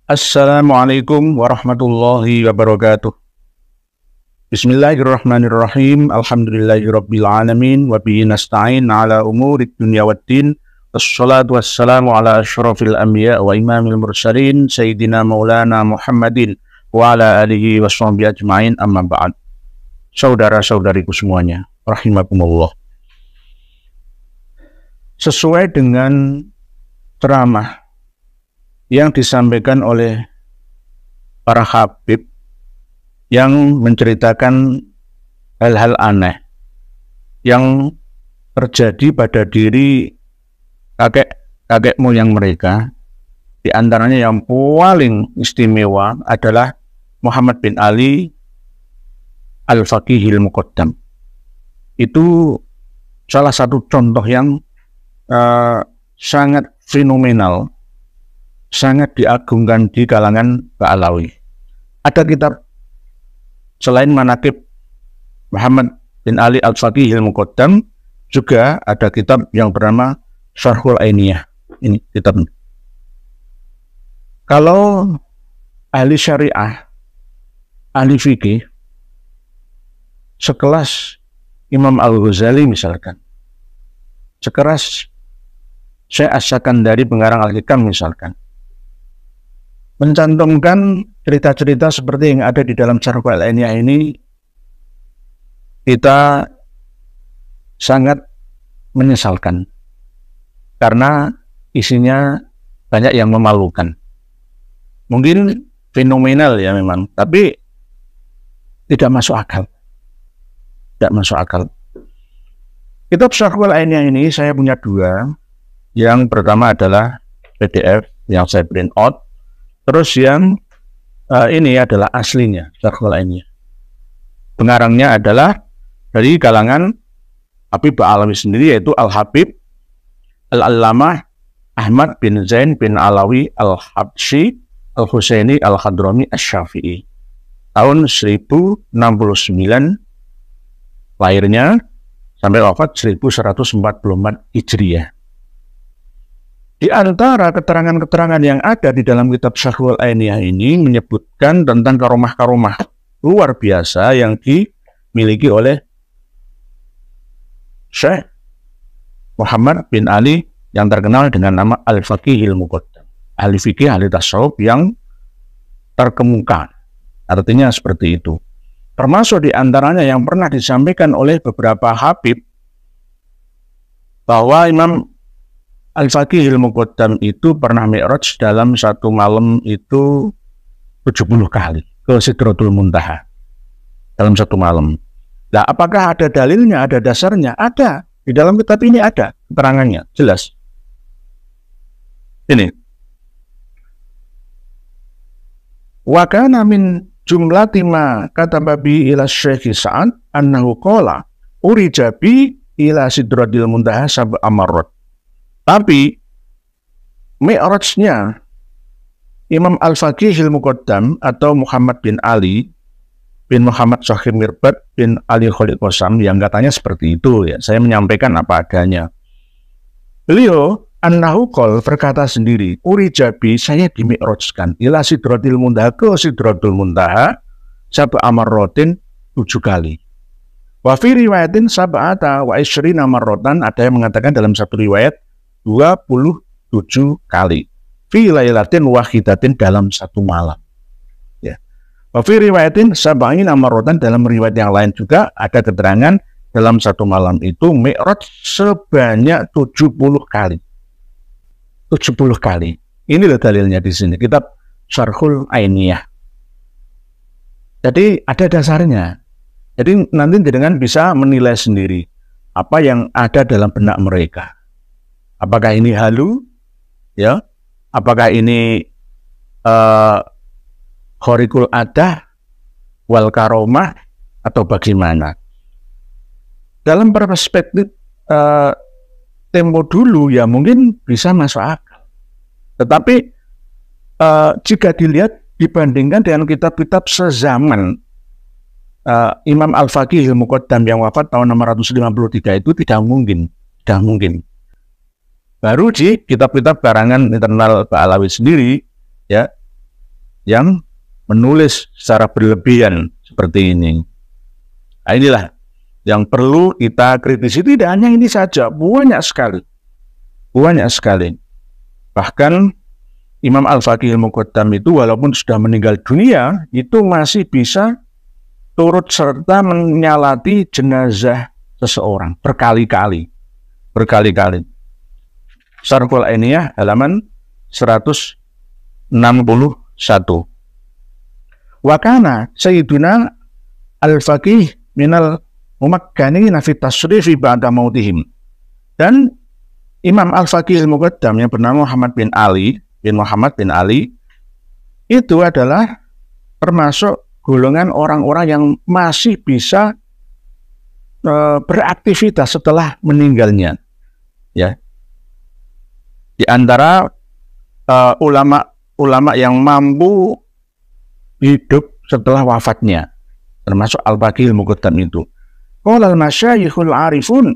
Assalamualaikum warahmatullahi wabarakatuh. Bismillahirrahmanirrahim. Alhamdulillahirabbil alamin wa bihi nasta'in ala umurid dunya waddin. Wassalatu wassalamu ala asyrafil anbiya wa imamil mursalin sayyidina maulana Muhammadin wa ala alihi washabihi ajmain, amma ba'd. Saudara-saudariku semuanya, rahimakumullah. Sesuai dengan ceramah yang disampaikan oleh para habib yang menceritakan hal-hal aneh yang terjadi pada diri kakek moyang mereka. Di antaranya yang paling istimewa adalah Muhammad bin Ali Al-Faqihil Muqaddam. Itu salah satu contoh yang sangat fenomenal, sangat diagungkan di kalangan Ba'alawi. Ada kitab selain manaqib Muhammad bin Ali Al-Faqihil Muqaddam, juga ada kitab yang bernama Syarhul Ainiyah. Ini kitabnya. Kalau ahli syariah, ahli fikih, sekelas Imam Al-Ghazali misalkan, sekelas Syekh As-Sakandari pengarang Al-Hikam misalkan, mencantumkan cerita-cerita seperti yang ada di dalam Syarhul Ainiyah ini, kita sangat menyesalkan karena isinya banyak yang memalukan. Mungkin fenomenal ya memang, tapi tidak masuk akal. Tidak masuk akal. Kitab Syarhul Ainiyah ini saya punya dua. Yang pertama adalah PDF yang saya print out. Terus yang ini adalah aslinya, Syarhul Ainiyah. Pengarangnya adalah dari kalangan Habib Ba'alawi sendiri, yaitu Al-Habib Al-Allamah Ahmad bin Zain bin Alawi Al-Habsyi Al-Husaini Al-Hadrami Asy-Syafi'i. Tahun 1069 lahirnya sampai wafat 1144 Hijriah. Di antara keterangan-keterangan yang ada di dalam kitab Syarhul Ainiyah ini menyebutkan tentang karomah-karomah luar biasa yang dimiliki oleh Syekh Muhammad bin Ali yang terkenal dengan nama Al-Faqihil Muqaddam. Ahli fikih, ahli tasawuf yang terkemuka. Artinya seperti itu. Termasuk di antaranya yang pernah disampaikan oleh beberapa habib bahwa Imam Al-Faqihil Muqaddam itu pernah mi'raj dalam satu malam itu 70 kali ke Sidratul Muntaha dalam satu malam. Nah, apakah ada dalilnya, ada dasarnya? Ada. Di dalam kitab ini ada keterangannya, jelas. Ini. Wa kana min jumlati ma kataba bi ila Syekh Sa'ad annahu qala urija bi ila Sidratil Muntaha sab'a marrat. Tapi mi'rajnya Imam Al-Faqihil Muqaddam atau Muhammad bin Ali bin Muhammad Shahir Mirbad bin Ali Khalid Qasam yang katanya seperti itu ya. Saya menyampaikan apa adanya. Beliau annahu qol berkata sendiri, urijabi saya dimi'rajkan ila Sidratil Muntaha ke Sidratul Muntaha sab'a marratin 7 kali. Wa fi riwayatin sab'ata wa isyrina marratan, ada yang mengatakan dalam satu riwayat 27 kali. Fi lailatin wahidatin, dalam satu malam. Ya. Wa fi riwayatin sab'ina marratan, dalam riwayat yang lain juga ada keterangan dalam satu malam itu mi'raj sebanyak 70 kali. 70 kali. Inilah dalilnya di sini, kitab Syarhul Ainiyah. Jadi ada dasarnya. Jadi nanti dengan bisa menilai sendiri apa yang ada dalam benak mereka. Apakah ini halu, ya? Apakah ini khorikul adah, wal karomah, atau bagaimana? Dalam perspektif tempo dulu ya mungkin bisa masuk akal. Tetapi jika dilihat dibandingkan dengan kitab-kitab sezaman Imam Al-Faqihil Muqaddam yang wafat tahun 653 itu tidak mungkin. Baru di kitab-kitab karangan internal Ba'alawi sendiri, ya, yang menulis secara berlebihan seperti ini. Nah, inilah yang perlu kita kritisi. Tidak hanya ini saja, banyak sekali. Bahkan Imam Al-Faqih Al-Muqaddam itu walaupun sudah meninggal dunia, itu masih bisa turut serta menyalati jenazah seseorang berkali-kali. Syarhul Ainiyah halaman 161. Wa kana Sayyiduna Al-Faqih minal mumakkanina fi tasrifi ba'da mautihim. Dan Imam Al-Faqih Al-Muqaddam yang bernama Muhammad bin Ali itu adalah termasuk golongan orang-orang yang masih bisa beraktivitas setelah meninggalnya. Ya. Di antara ulama yang mampu hidup setelah wafatnya, termasuk Al-Faqih Al-Muqaddam itu. Qala al-masyayikhul arifun,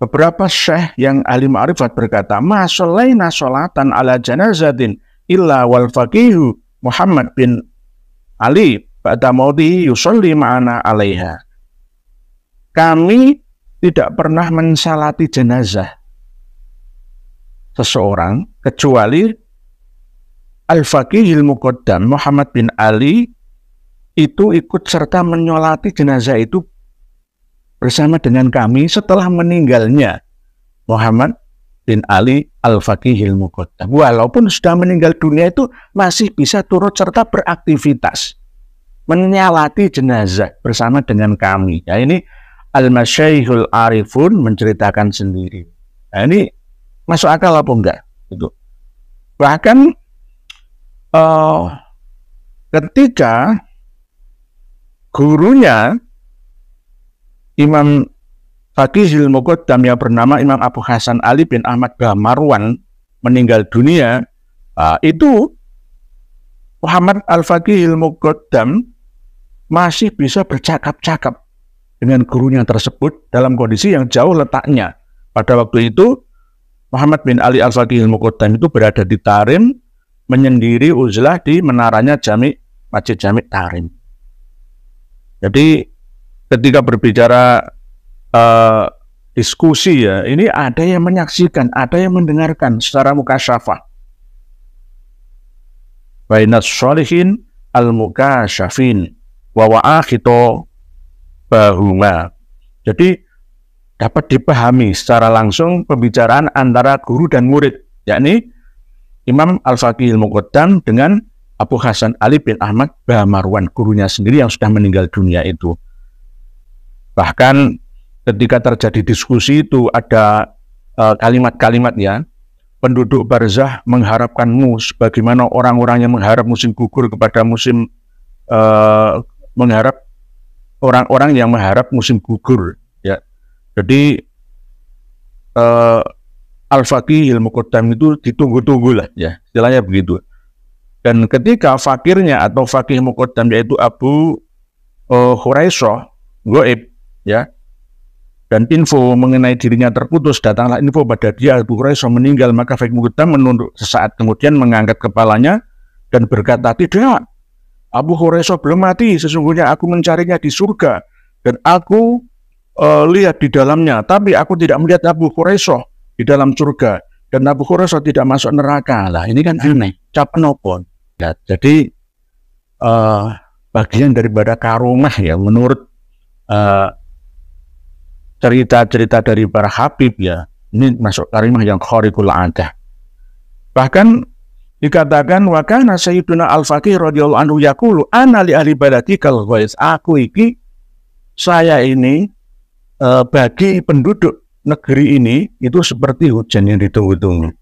beberapa syekh yang ahli ma'rifat berkata, ma shallaina sholatan ala janazatin illa wal faqihu Muhammad bin Ali ba'da mautihi yusolli ma'ana alaiha. Kami tidak pernah mensalati jenazah seseorang kecuali Al-Faqih Al-Muqaddam Muhammad bin Ali itu ikut serta menyolati jenazah itu bersama dengan kami setelah meninggalnya Muhammad bin Ali Al-Faqih Al-Muqaddam. Walaupun sudah meninggal dunia itu masih bisa turut serta beraktivitas menyalati jenazah bersama dengan kami. Ya, ini Al-Masyayikhul Arifun menceritakan sendiri. Nah, ini masuk akal apa enggak? Itu. Bahkan ketika gurunya Imam Faqih Al-Muqaddam yang bernama Imam Abu Hasan Ali bin Ahmad Bamarwan meninggal dunia, itu Muhammad Al-Faqih Al-Muqaddam masih bisa bercakap-cakap dengan gurunya tersebut dalam kondisi yang jauh letaknya. Pada waktu itu Muhammad bin Ali Al-Faqih Al-Muqaddam itu berada di Tarim, menyendiri uzlah di menaranya Masjid Jami' Tarim. Jadi ketika berbicara diskusi, ya, ini ada yang menyaksikan, ada yang mendengarkan secara mukasyafah. Bainas sholihin al-mukasyafin wa wa'akhito bahuma. Jadi dapat dipahami secara langsung pembicaraan antara guru dan murid, yakni Imam Al-Faqih Al-Muqaddam dengan Abu Hasan Ali bin Ahmad Bamarwan, gurunya sendiri yang sudah meninggal dunia itu. Bahkan ketika terjadi diskusi itu ada kalimat-kalimat, ya, penduduk barzah mengharapkanmu sebagaimana orang-orang yang mengharap musim gugur kepada musim mengharap orang-orang yang mengharap musim gugur, ya. Jadi Al-Faqih Al-Muqaddam itu ditunggu-tunggu lah, ya, istilahnya begitu. Dan ketika fakirnya atau Faqih Muqaddam yaitu Abu Hurairah goib, ya, dan info mengenai dirinya terputus, datanglah info pada dia Abu Hurairah meninggal, maka Faqih Muqaddam menunduk sesaat kemudian mengangkat kepalanya dan berkata, tidak, Abu Hurairah belum mati, sesungguhnya aku mencarinya di surga dan aku lihat di dalamnya, tapi aku tidak melihat Abu Hurairah di dalam surga dan Abu Hurairah tidak masuk neraka. Lah ini kan aneh, cap nopo. Ya, jadi bagian daripada karomah, ya, menurut cerita-cerita dari para habib, ya, ini masuk karimah yang khariqul adah. Bahkan dikatakan wa kana Sayyiduna Al-Faqih radhiyallahu anhu yaqulu ana li ahli baladi kal ghais. Aku iki, saya ini bagi penduduk negeri ini itu seperti hujan yang ditunggu-tunggu.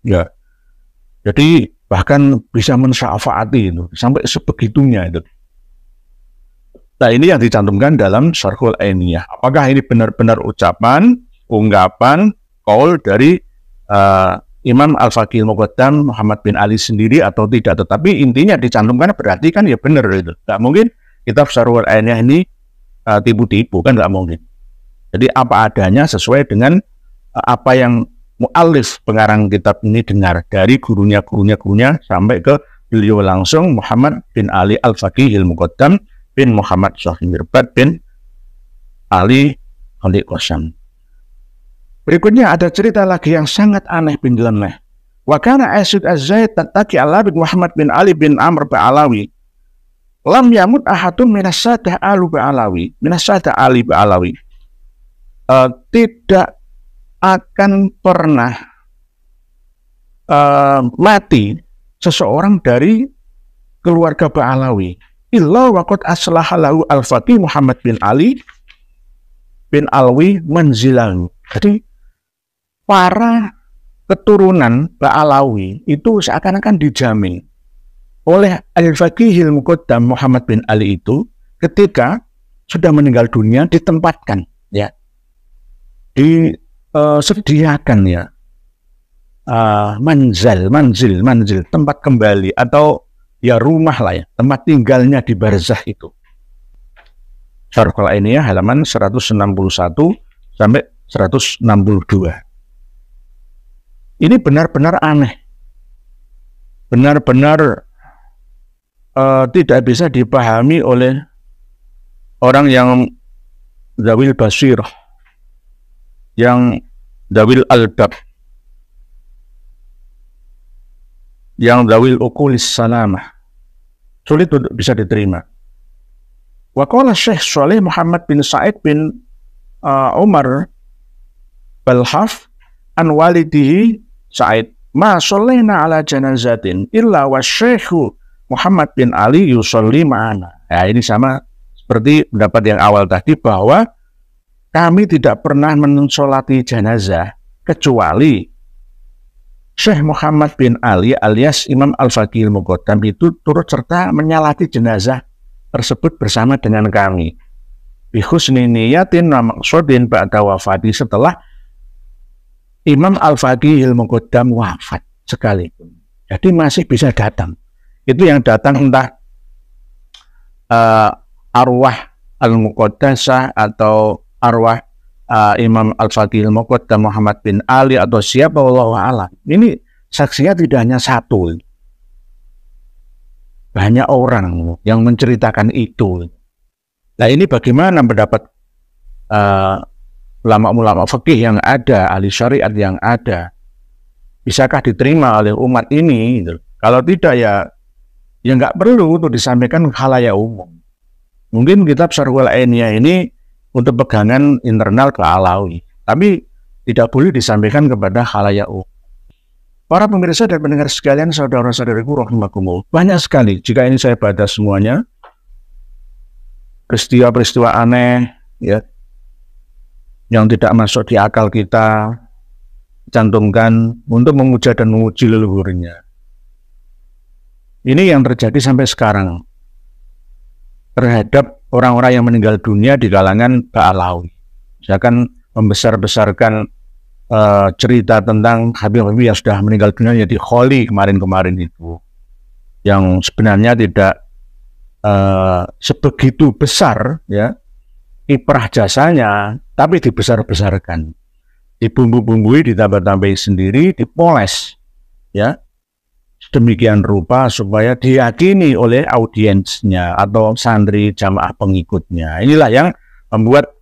Ya. Jadi bahkan bisa mensyafaati itu sampai sebegitunya itu. Nah, ini yang dicantumkan dalam Syarhul Ainiyah. Apakah ini benar-benar ucapan, ungkapan, qaul dari Imam Al-Faqih Al-Muqaddam Muhammad bin Ali sendiri atau tidak? Tetapi intinya dicantumkan berarti kan ya benar itu. Nggak mungkin kitab Syarhul Ainiyah ini tipu-tipu, kan nggak mungkin. Jadi apa adanya sesuai dengan apa yang mu'allif pengarang kitab ini dengar dari gurunya sampai ke beliau langsung Muhammad bin Ali Al-Faqihil Muqaddam bin Muhammad Sohim Mirbad bin Ali Khalid Qasam. Berikutnya ada cerita lagi yang sangat aneh bin nyeleneh. Wa kana Asyid Az-Zaid tattaki ala bin Muhammad bin Ali bin Amr Ba'alawi. Lam yamut ahadun minas sadah alu Ba'alawi. Minas sadah Ali Ba'alawi. Tidak akan pernah mati seseorang dari keluarga Ba'alawi. Illa waqad aslaha lahu al-faqih Muhammad bin Ali bin Alwi manzilahu. Jadi para keturunan Ba'alawi itu seakan-akan dijamin oleh Al-Faqihil Muqaddam Muhammad bin Ali itu ketika sudah meninggal dunia ditempatkan, ya, disediakan, ya, manzil tempat kembali atau ya rumah lah, ya, tempat tinggalnya di barzah itu. Syarhul Ainiyah halaman 161 sampai 162. Ini benar-benar aneh, benar-benar tidak bisa dipahami oleh orang yang zawil basirah, yang zawil albab, yang zawil uqulis salamah. Sulit untuk bisa diterima. Wa qala Syekh Shalih Muhammad bin Sa'id bin Umar Balhaf an walidihi Sa'id, ma sholaina ala janazatin illa wa syekhu Muhammad bin Ali yusolli ma'ana. Ya, ini sama seperti pendapat yang awal tadi, bahwa kami tidak pernah mensolati jenazah kecuali Syekh Muhammad bin Ali alias Imam Al-Faqihil Muqaddam itu turut serta menyalati jenazah tersebut bersama dengan kami. Bi husni niyatin wa maqsudin ba'da wafati, setelah Imam Al-Faqihil Muqaddam wafat sekalipun. Jadi masih bisa datang. Itu yang datang entah arwah Al-Muqaddasah atau arwah Imam Al-Faqihil Muqaddam Muhammad bin Ali atau siapa, wallahu a'lam. Ini saksinya tidak hanya satu. Banyak orang yang menceritakan itu. Nah, ini bagaimana pendapat ulama-ulama fikih yang ada, ahli syariat yang ada, bisakah diterima oleh umat ini? Gitu. Kalau tidak, ya nggak perlu untuk disampaikan khalayak umum. Mungkin kitab Syarhul Ainiyah ini untuk pegangan internal Ba'alawi, tapi tidak boleh disampaikan kepada khalayak umum. Para pemirsa dan pendengar sekalian, saudara-saudariku rahimakumullah, banyak sekali jika ini saya baca semuanya, peristiwa-peristiwa aneh, ya, yang tidak masuk di akal kita cantumkan untuk memuja dan memuji leluhurnya. Ini yang terjadi sampai sekarang terhadap orang-orang yang meninggal dunia di kalangan Ba'alawi. Saya akan membesar-besarkan cerita tentang Habib-Habib yang sudah meninggal dunia, yaitu Kholi kemarin-kemarin itu, yang sebenarnya tidak sebegitu besar, ya, kiprah jasanya, tapi dibesar-besarkan, dibumbu-bumbui, ditambah-tambahi sendiri, dipoles, ya, sedemikian rupa supaya diyakini oleh audiensnya atau santri jamaah pengikutnya. Inilah yang membuat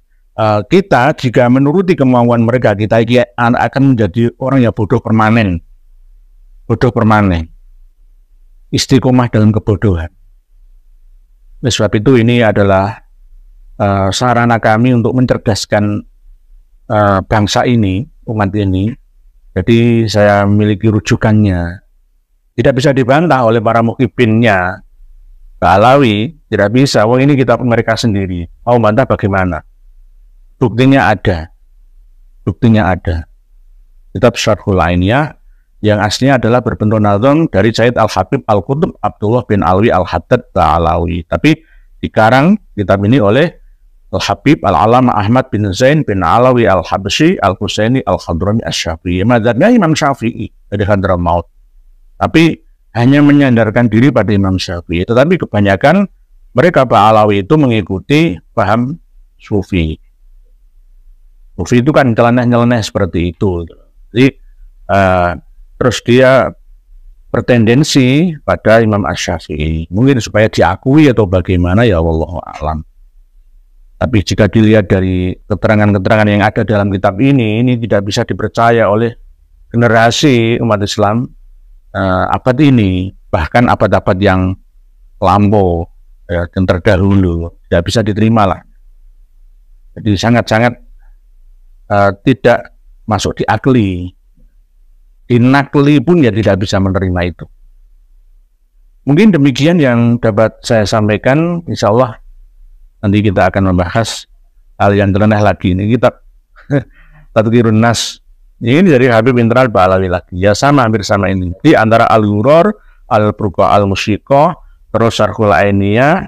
kita, jika menuruti kemauan mereka, kita akan menjadi orang yang bodoh permanen, istiqomah dalam kebodohan. Oleh sebab itu, ini adalah sarana kami untuk mencerdaskan bangsa ini, umat ini. Jadi saya memiliki rujukannya. Tidak bisa dibantah oleh para mukhibinnya Ba'alawi, tidak bisa. Wah, ini kitab mereka sendiri. Mau bantah bagaimana? Buktinya ada. Kitab Syarhul Ainiyah yang aslinya adalah berbentuk nazm dari Sayyid Al-Habib Al-Qutb Abdullah bin Alwi Al-Haddad Ba'alawi. Tapi dikarang kitab ini oleh Al-Habib Al-Alama Ahmad bin Zain bin Alawi Al-Habsyi Al-Husaini Al-Khadrami Asy-Syafi'i. Madzhabnya Imam Syafi'i dari Hadramaut. Tapi hanya menyandarkan diri pada Imam Syafi'i. Tetapi kebanyakan mereka Ba'alawi itu mengikuti paham Sufi. Sufi itu kan nyeleneh-nyeleneh seperti itu. Jadi terus dia bertendensi pada Imam Asy-Syafi'i. Mungkin supaya diakui atau bagaimana, ya wallahu a'lam. Tapi jika dilihat dari keterangan-keterangan yang ada dalam kitab ini tidak bisa dipercaya oleh generasi umat Islam abad ini, bahkan abad-abad yang lampau ya, dan terdahulu, tidak bisa diterima lah. Jadi sangat-sangat tidak masuk diakli, dinakli pun ya tidak bisa menerima itu. Mungkin demikian yang dapat saya sampaikan. Insya Allah nanti kita akan membahas hal yang terkenal lagi. Ini kitab Tadhkirun Nas. Ini dari Habib Intral Ba'alawi lagi. Ya sama, hampir sama ini. Di antara Al-Ghuror, Al-Purqa Al-Musyiqah, terus Syarhul Ainiyah,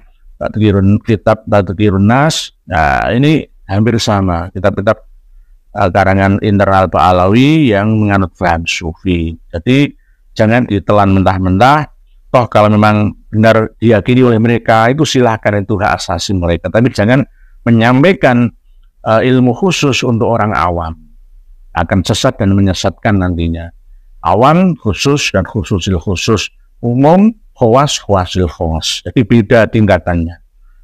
kitab Tadhkirun Nas. Nah, ini hampir sama. Kitab-kitab karangan Intral Ba'alawi yang menganut paham sufi. Jadi jangan ditelan mentah-mentah. Toh kalau memang benar diyakini oleh mereka, itu silahkan, itu hak asasi mereka. Tapi jangan menyampaikan ilmu khusus untuk orang awam. Akan sesat dan menyesatkan nantinya. Awam khusus dan khususil khusus. Umum khawas khawasil khawas. Jadi beda tingkatannya.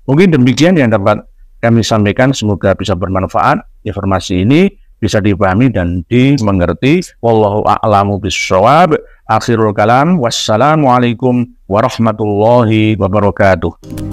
Mungkin demikian yang dapat kami sampaikan. Semoga bisa bermanfaat. Informasi ini bisa dipahami dan dimengerti. Wallahu a'lamu bissawab. Akhirul kalam. Wassalamualaikum warahmatullahi wabarakatuh.